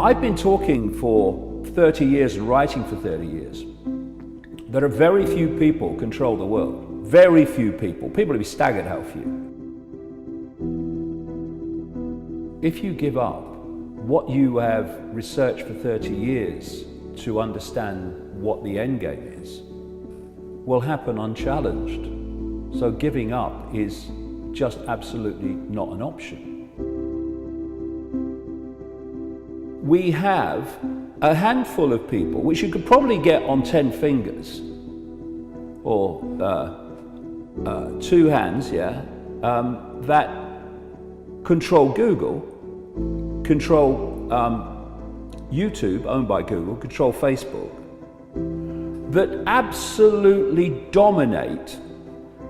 I've been talking for 30 years and writing for 30 years. There are very few people control the world. Very few people. People will be staggered how few. If you give up what you have researched for 30 years to understand what the end game is, will happen unchallenged. So giving up is just absolutely not an option. We have a handful of people, which you could probably get on 10 fingers, or 2 hands, that control Google, control YouTube, owned by Google, control Facebook, that absolutely dominate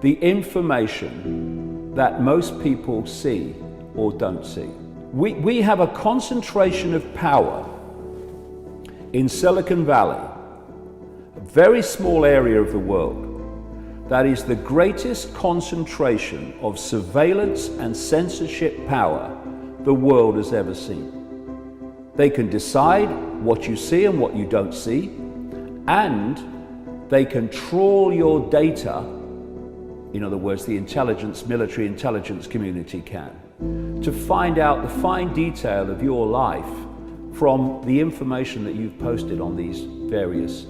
the information that most people see or don't see. We have a concentration of power in Silicon Valley, a very small area of the world, that is the greatest concentration of surveillance and censorship power the world has ever seen. They can decide what you see and what you don't see, and they can trawl your data. In other words, the military intelligence community can, to find out the fine detail of your life from the information that you've posted on these various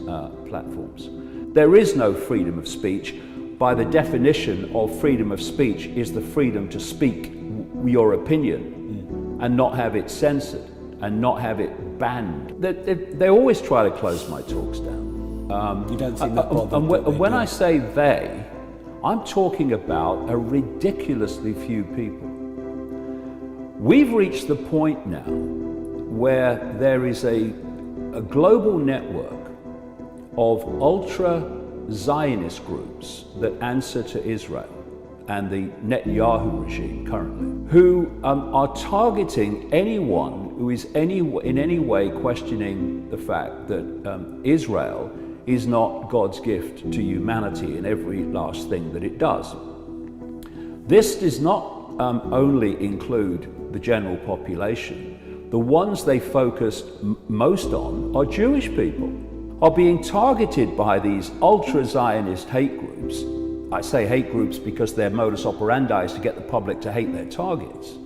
platforms. There is no freedom of speech. By the definition of freedom of speech is the freedom to speak your opinion and not have it censored and not have it banned. They always try to close my talks down. You don't seem that bothered. And when I say they, I'm talking about a ridiculously few people. We've reached the point now where there is a global network of ultra-Zionist groups that answer to Israel and the Netanyahu regime currently, who are targeting anyone who is in any way questioning the fact that Israel is not God's gift to humanity in every last thing that it does. This does not only include the general population. The ones they focus most on are Jewish people, are being targeted by these ultra-Zionist hate groups. I say hate groups because their modus operandi is to get the public to hate their targets,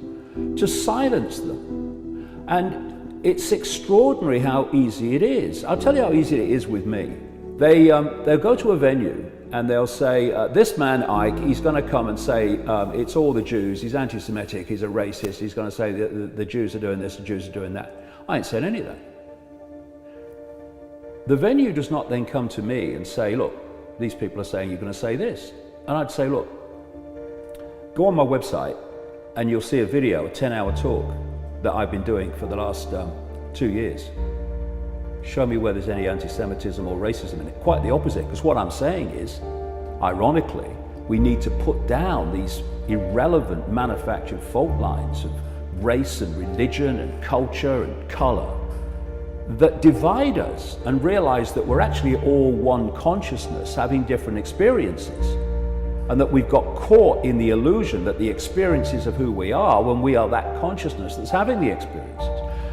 to silence them. And it's extraordinary how easy it is. I'll tell you how easy it is with me. They'll go to a venue and they'll say, this man Icke, he's going to come and say, it's all the Jews, he's anti-Semitic, he's a racist, he's going to say the Jews are doing this, the Jews are doing that. I ain't said any of that. The venue does not then come to me and say, look, these people are saying you're going to say this. And I'd say, look, go on my website and you'll see a video, a 10-hour talk that I've been doing for the last 2 years. Show me where there's any anti-Semitism or racism in it. Quite the opposite, because what I'm saying is, ironically, we need to put down these irrelevant manufactured fault lines of race and religion and culture and color that divide us and realize that we're actually all one consciousness having different experiences, and that we've got caught in the illusion that the experiences of who we are when we are that consciousness that's having the experiences.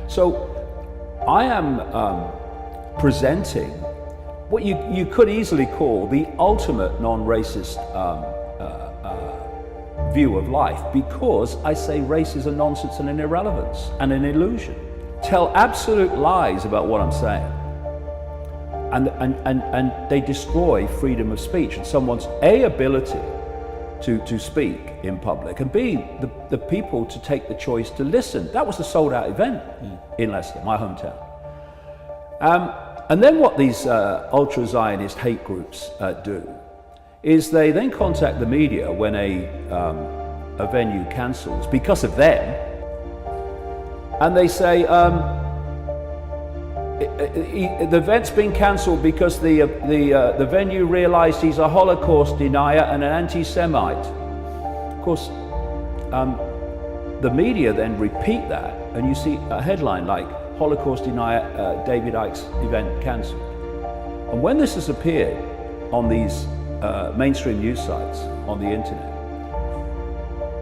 So I am presenting what you could easily call the ultimate non-racist view of life, because I say race is a nonsense and an irrelevance and an illusion. Tell absolute lies about what I'm saying. And they destroy freedom of speech and someone's A, ability to speak in public, and B, the people to take the choice to listen. That was a sold-out event in Leicester, my hometown. And then what these ultra-Zionist hate groups do is they then contact the media when a venue cancels because of them, and they say the event's been cancelled because the venue realised he's a Holocaust denier and an anti-Semite. Of course, the media then repeat that, and you see a headline like Holocaust denier David Icke's event cancelled. And when this has appeared on these mainstream news sites on the internet,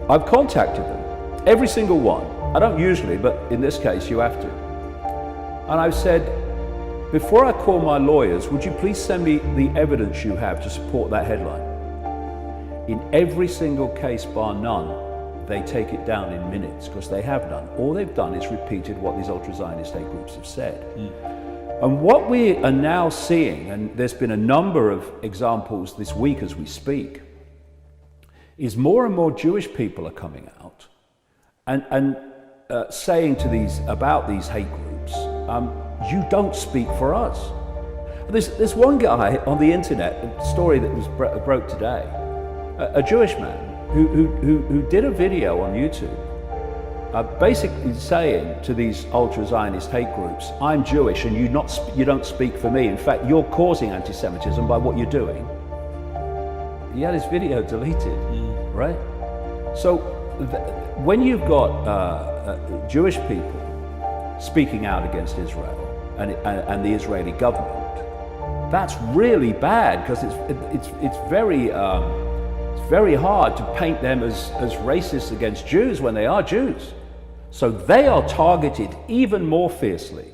I've contacted them, every single one. I don't usually, but in this case you have to. And I've said, before I call my lawyers, would you please send me the evidence you have to support that headline? In every single case, bar none, they take it down in minutes, because they have none. All they've done is repeated what these ultra-Zionist hate groups have said. And what we are now seeing, and there's been a number of examples this week as we speak, is more and more Jewish people are coming out and saying to about these hate groups, you don't speak for us. There's one guy on the internet, a story that was broke today, a Jewish man who did a video on YouTube basically saying to these ultra-Zionist hate groups, I'm Jewish and you don't speak for me. In fact, you're causing anti-Semitism by what you're doing. He had his video deleted, right? So when you've got Jewish people speaking out against Israel and the Israeli government, that's really bad, because it's very hard to paint them as racist against Jews when they are Jews. So they are targeted even more fiercely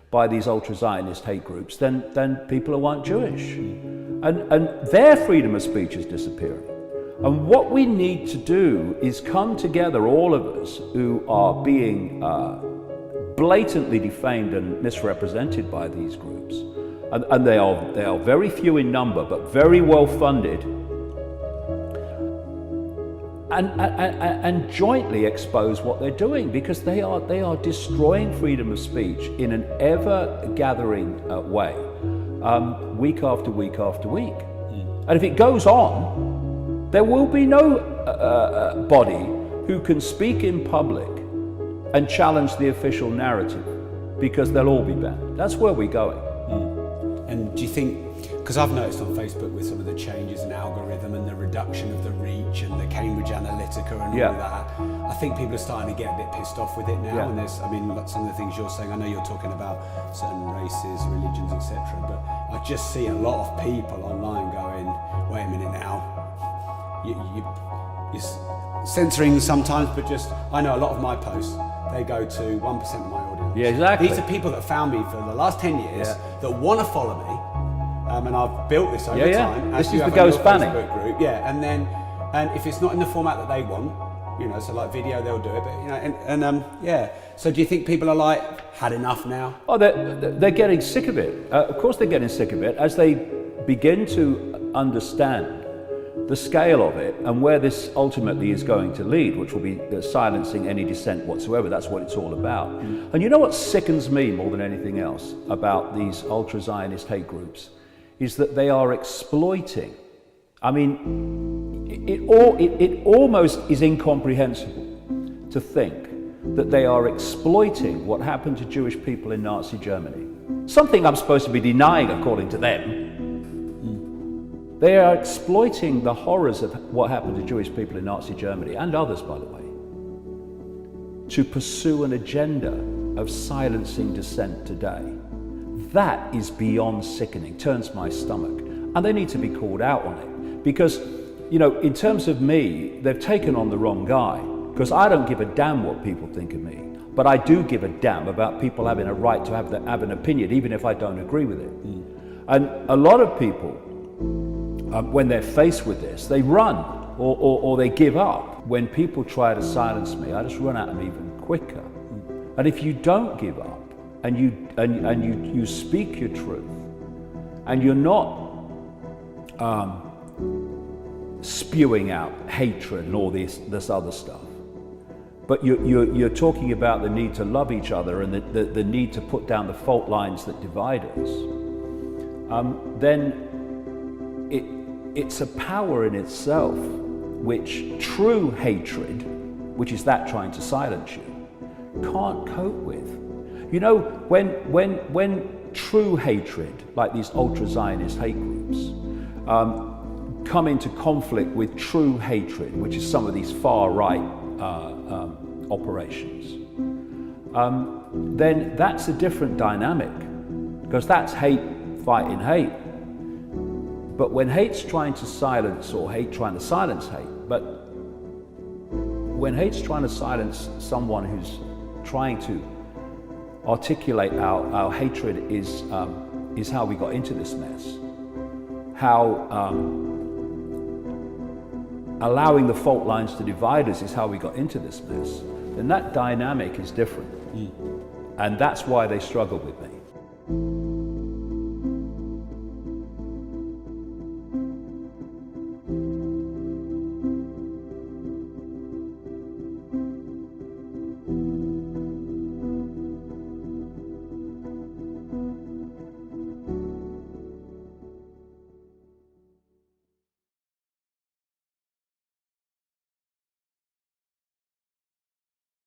by these ultra-Zionist hate groups than people who aren't Jewish. And their freedom of speech is disappearing. And what we need to do is come together, all of us who are being blatantly defamed and misrepresented by these groups. And they are very few in number, but very well funded. And jointly expose what they're doing, because they are destroying freedom of speech in an ever-gathering way, week after week after week. And if it goes on, there will be no body who can speak in public and challenge the official narrative, because they'll all be banned. That's where we're going. And do you think, because I've noticed on Facebook with some of the changes in algorithm and the reduction of the reach and the Cambridge Analytica and all of that, I think people are starting to get a bit pissed off with it now. And there's, I mean, some of the things you're saying, I know you're talking about certain races, religions, etc., but I just see a lot of people online going, wait a minute now, you're censoring sometimes, but just, I know a lot of my posts, they go to 1% of my audience. Yeah, exactly. These are people that found me for the last 10 years that want to follow me. And I've built this over time. This is the ghost banning group. And if it's not in the format that they want, so like video, they'll do it. But So do you think people are like, had enough now? Oh, they're getting sick of it. Of course, they're getting sick of it as they begin to understand the scale of it and where this ultimately is going to lead, which will be silencing any dissent whatsoever. That's what it's all about. And you know what sickens me more than anything else about these ultra-Zionist hate groups is that they are exploiting. I mean, it almost is incomprehensible to think that they are exploiting what happened to Jewish people in Nazi Germany. Something I'm supposed to be denying according to them. They are exploiting the horrors of what happened to Jewish people in Nazi Germany, and others, by the way, to pursue an agenda of silencing dissent today. That is beyond sickening, turns my stomach. And they need to be called out on it. Because, in terms of me, they've taken on the wrong guy. Because I don't give a damn what people think of me. But I do give a damn about people having a right to have an opinion, even if I don't agree with it. And a lot of people, when they're faced with this, they run or they give up. When people try to silence me, I just run at them even quicker. And if you don't give up, and you speak your truth, and you're not spewing out hatred and all this other stuff, but you're talking about the need to love each other and the need to put down the fault lines that divide us, then it's a power in itself which true hatred, which is that trying to silence you, can't cope with. When true hatred, like these ultra-Zionist hate groups, come into conflict with true hatred, which is some of these far-right operations, then that's a different dynamic, because that's hate fighting hate. But when hate's trying to silence, or hate trying to silence hate, but when hate's trying to silence someone who's trying to articulate our hatred is how we got into this mess. How allowing the fault lines to divide us is how we got into this mess. Then that dynamic is different. And that's why they struggle with that.